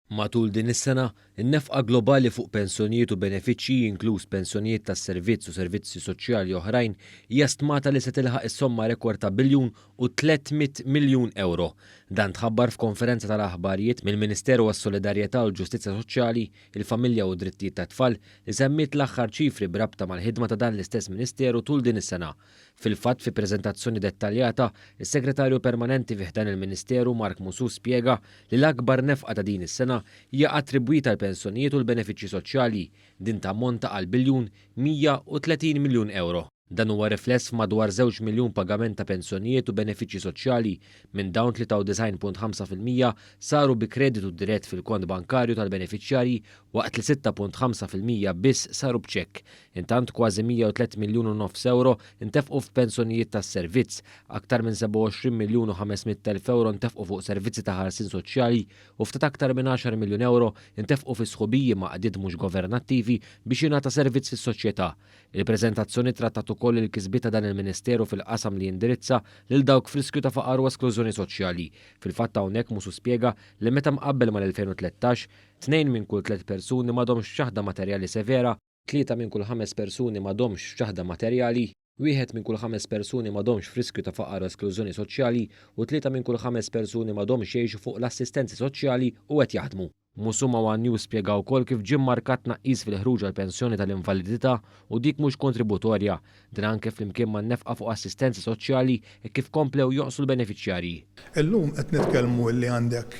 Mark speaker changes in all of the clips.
Speaker 1: Matul din is-sena, in-nefqa globali fuq pensjonijiet u benefiċċji inkluż pensjonijiet tas-servizz u servizzi soċjali oħrajn hija stmata li se tilħaq is-somma rekord ta' biljun u 300 miljun euro. Dan tħabbar f'konferenza tal-aħbarijiet mill-Ministeru għas-Solidarjetà u l-Ġustizzja Soċjali, il-Familja u d-Drittijiet tat-Tfal li semmiet l-aħħar ċifri brabta mal-ħidma ta' dan l-istess Ministeru tul din is-sena. Fil-fatt fi preżentazzjoni dettaljata, is-Segretarju Permanenti fih dan il-Ministeru Mark Musu spjega li l-akbar nefqa ta' din is-sena hija attribwita għal pensjonijiet u l-benefiċċji soċjali din tammonta għal biljun 130 miljun euro. Dan huwa rifless f'madwar 2 miljun pagament ta' pensjonijiet u benefiċċji soċjali minn dawn 93.5% saru bi kreditu dirett fil-kont bankarju tal-benefiċjarji waqt li 6.5% biss saru b'ċekk. Intant kważi 103 miljun u nofs euro intefqu f'pensjonijiet tas-servizz, aktar minn 27 miljun u 500 elf euro intefqu fuq servizzi ta' ħarsin soċjali u ftit aktar minn 10 miljun euro intefqu fi sħubiji ma' qdiet mhux governattivi biex jingħata servizz fis-soċjetà. Il-preżentazzjoni trattat ukoll il-kisbiet ta' dan il-Ministeru fil-qasam li jindirizza lil dawk f'riskju ta' faqar u esklużjoni soċjali. Fil-fatt hawnhekk Musu spjega li meta mqabbel mal-2013, 2 minn kull 3 persuni m'għadhomx f'ċaħda materjali severa, 3 minn kull 5 persuni m'għadhomx f'ċaħda materjali, 1 minn kull 5 persuni m'għadhomx f'riskju ta' faqar u esklużjoni soċjali u 3 minn kull 5 persuni m'għadhomx jgħixu fuq l-assistenzi soċjali u qed jaħdmu. Musu ma' One News spjega wkoll kif ġie mmarkat tnaqqis fil-ħruġ għall-pensjoni tal-invalidità u dik mhux kontributorja, din anke flimkien ma' nefqa fuq assistenza soċjali e kif komplew joqsu l-benefiċjarji.
Speaker 2: Illum qed nitkellmu li għandek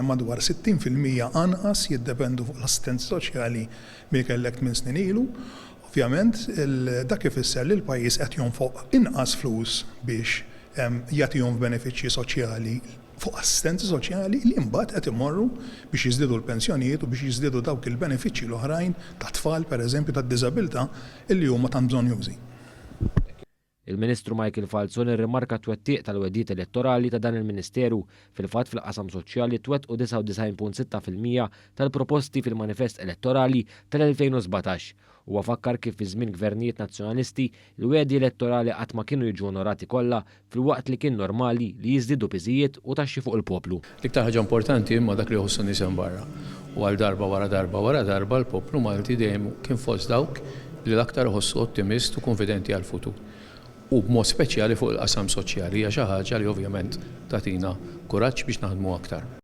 Speaker 2: madwar 60% anqas jiddependu fuq l-assistenza soċjali milli kellek minn snin ilu. Ovvjament dak ifisser li l-pajjiż qed jonfoq inqas flus biex jagħtihom benefiċċji soċjali fuq assistenzi soċjali li mbagħad qed imorru biex jiżdiedu l-pensjonijiet u biex jiżdiedu dawk il-benefiċċji l-oħrajn ta' tfal pereżempju tad-diżabilità illi huma tant bżonjużi.
Speaker 1: Il-Ministru Michael Falzon irrimarka t-twettiq tal-weddiet elettorali ta' dan il-Ministeru fil-fatt fil-qasam soċjali twettqu 99.6% tal-proposti fil-manifest elettorali tal-2017 u fakkar kif fi żmien gvernijiet nazzjonalisti l-wedi elettorali qatt ma kienu jiġu onorati kollha fil-waqt li kien normali li jiżdiedu piżijiet u taxxi fuq il-poplu.
Speaker 3: L-iktar ħaġa importanti imma dak li jħossu nies hemm barra. U għal darba wara darba l-poplu Malti dejjem kien fost dawk li l-aktar ħossu ottimist u konfidenti għall-futur. U b'mod speċjali fuq il-qasam soċjali hija xi ħaġa li ovvjament tagħtina kuraġġ biex naħdmu aktar.